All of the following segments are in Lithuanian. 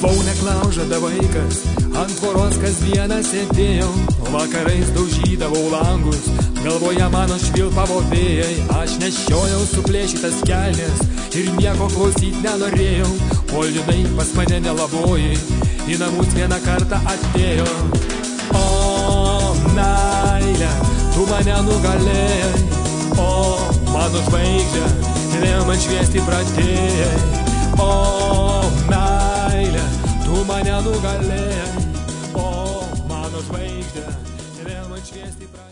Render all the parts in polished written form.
Buvau neklaužada vaikas, ant tvoros kasdieną sėdėjau, vakarais daužydavau langus, galvoje mano švilpavo vėjai, aš nešiojau suplėšytas kelnes ir nieko klausyt nenorėjau, kol jinai pas mane nelabojai, į namus vieną kartą atėjo. O, meilė, tu mane nugalėjai, o, mano žvaigždė, vėl man šviesti pradėjai. O, meilė, tu mane nugalėjai, o, mano žvaigždė, vėl man šviesti pradėjai.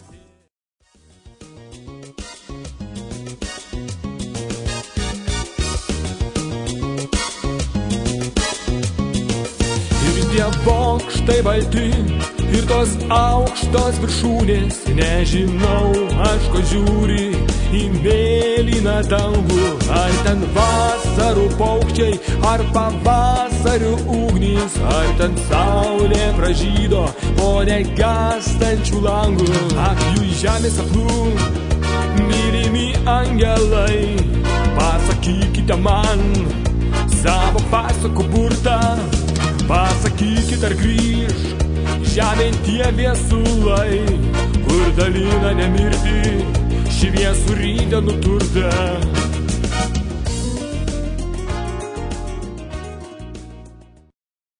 Ir tie bokštai balti, ir tos aukštos viršūnės, nežinau, aš ko žiūri į mėlyną dangų. Ar ten vasarų paukščiai, ar pavasarių ugnys, ar ten saulė pražydo po negęstančių langų. Ak, jų į žemės sapnų, mylimi angelai, pasakykite man savo pasakų burtą, pasakykit, ar grįž žemėn tie viesulai, kur dalina nemirti šį viesurį dienų turtą.